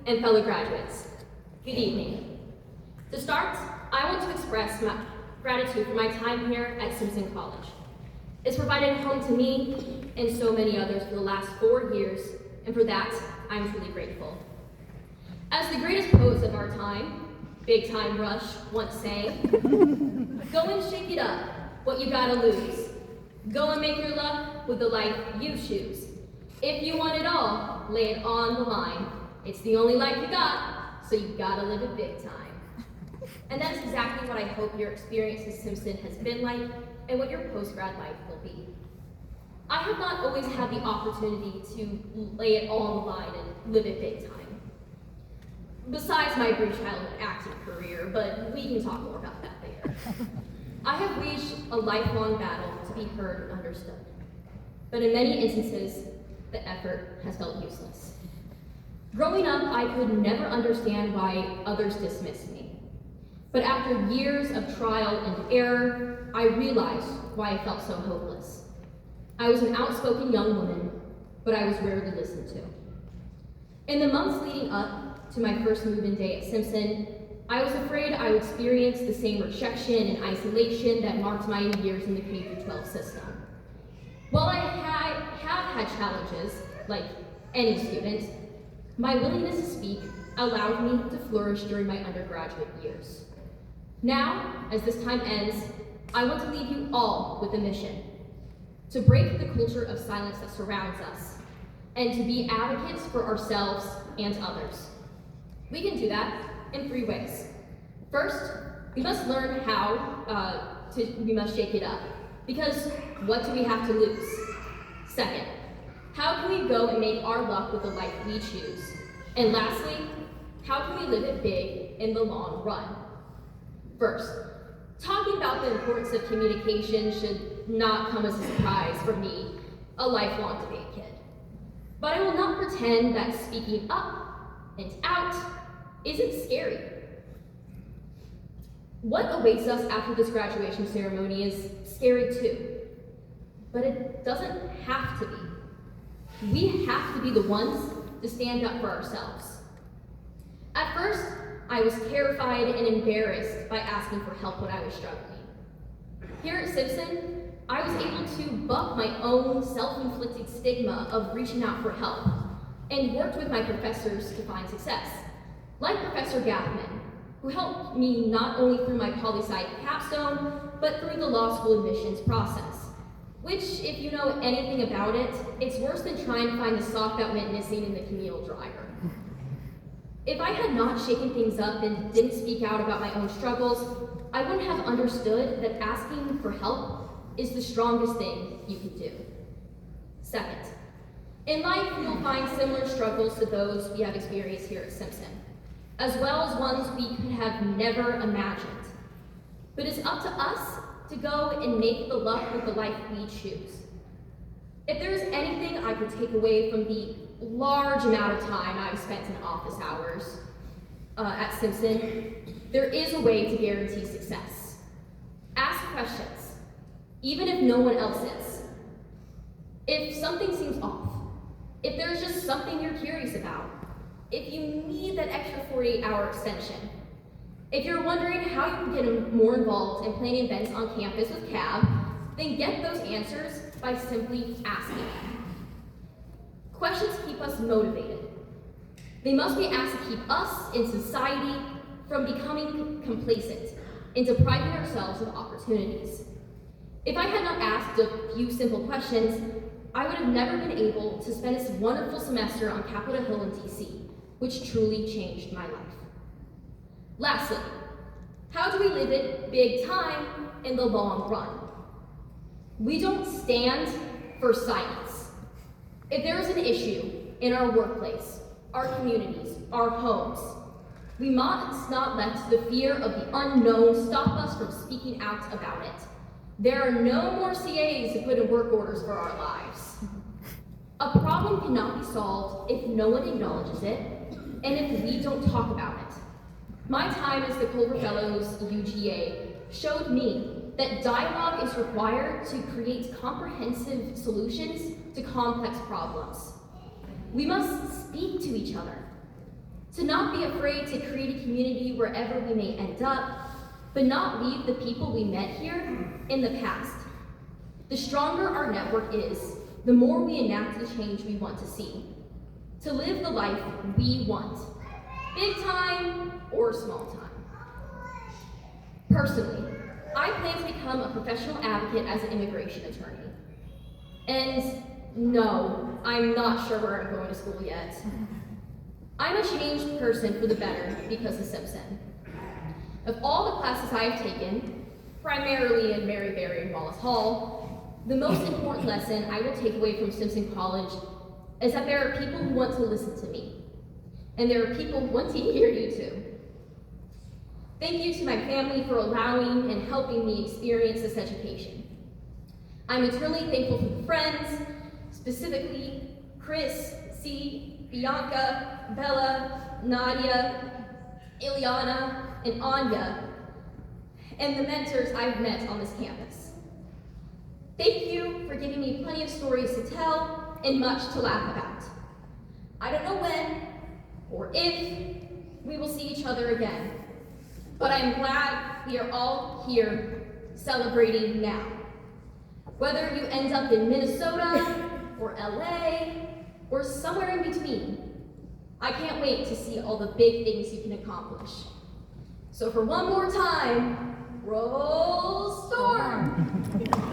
and fellow graduates, good evening. To start, I want to express my gratitude for my time here at Simpson College. It's provided a home to me and so many others for the last 4 years, and for that, I'm truly grateful. As the greatest poets of our time, Big Time Rush, once sang, go and shake it up, what you gotta lose. Go and make your luck with the life you choose. If you want it all, lay it on the line. It's the only life you got, so you gotta live it big time. And that's exactly what I hope your experience at Simpson has been like, and what your post-grad life will be. I have not always had the opportunity to lay it all on the line and live it big time. Besides my brief childhood acting career, but we can talk more about that later. I have waged a lifelong battle to be heard and understood. But in many instances, the effort has felt useless. Growing up, I could never understand why others dismissed me. But after years of trial and error, I realized why I felt so hopeless. I was an outspoken young woman, but I was rarely listened to. In the months leading up to my first move-in day at Simpson, I was afraid I would experience the same rejection and isolation that marked my years in the K-12 system. While I have had challenges, like any student, my willingness to speak allowed me to flourish during my undergraduate years. Now, as this time ends, I want to leave you all with a mission: to break the culture of silence that surrounds us, and to be advocates for ourselves and others. We can do that in 3 ways. First, we must learn how we must shake it up, because what do we have to lose? Second, how can we go and make our luck with the life we choose? And lastly, how can we live it big in the long run? First, talking about the importance of communication should not come as a surprise for me, a lifelong debate kid. But I will not pretend that speaking up and out isn't scary. What awaits us after this graduation ceremony is scary too, but it doesn't have to be. We have to be the ones to stand up for ourselves. At first, I was terrified and embarrassed by asking for help when I was struggling. Here at Simpson, I was able to buck my own self-inflicted stigma of reaching out for help, and worked with my professors to find success, like Professor Gaffman, who helped me not only through my poli-sci capstone, but through the law school admissions process, which, if you know anything about it, it's worse than trying to find the sock that went missing in the communal dryer. If I had not shaken things up and didn't speak out about my own struggles, I wouldn't have understood that asking for help is the strongest thing you can do. Second, in life, you'll find similar struggles to those we have experienced here at Simpson, as well as ones we could have never imagined. But it's up to us to go and make the luck with the life we choose. If there's anything I could take away from the large amount of time I've spent in office hours at Simpson, there is a way to guarantee success. Ask questions, even if no one else is. If something seems off, if there's just something you're curious about, if you need that extra 48-hour extension, if you're wondering how you can get more involved in planning events on campus with CAB, then get those answers by simply asking them. Questions keep us motivated. They must be asked to keep us in society from becoming complacent and depriving ourselves of opportunities. If I had not asked a few simple questions, I would have never been able to spend this wonderful semester on Capitol Hill in DC, which truly changed my life. Lastly, how do we live it big time in the long run? We don't stand for silence. If there is an issue in our workplace, our communities, our homes, we must not let the fear of the unknown stop us from speaking out about it. There are no more CAs to put in work orders for our lives. A problem cannot be solved if no one acknowledges it, and if we don't talk about it. My time as the Culver Fellows UGA showed me that dialogue is required to create comprehensive solutions to complex problems. We must speak to each other. To not be afraid to create a community wherever we may end up, but not leave the people we met here in the past. The stronger our network is, the more we enact the change we want to see. To live the life we want, big time or small time. Personally, I plan to become a professional advocate as an immigration attorney. And no, I'm not sure where I'm going to school yet. I'm a changed person for the better because of Simpson. Of all the classes I have taken, primarily in Mary Berry and Wallace Hall, the most important lesson I will take away from Simpson College is that there are people who want to listen to me, and there are people who want to hear you too. Thank you to my family for allowing and helping me experience this education. I'm eternally thankful for the friends, specifically Chris, C, Bianca, Bella, Nadia, Ileana, and Anya, and the mentors I've met on this campus. Thank you for giving me plenty of stories to tell and much to laugh about. I don't know when or if we will see each other again, but I'm glad we are all here celebrating now. Whether you end up in Minnesota or LA or somewhere in between, I can't wait to see all the big things you can accomplish. So for one more time, roll storm!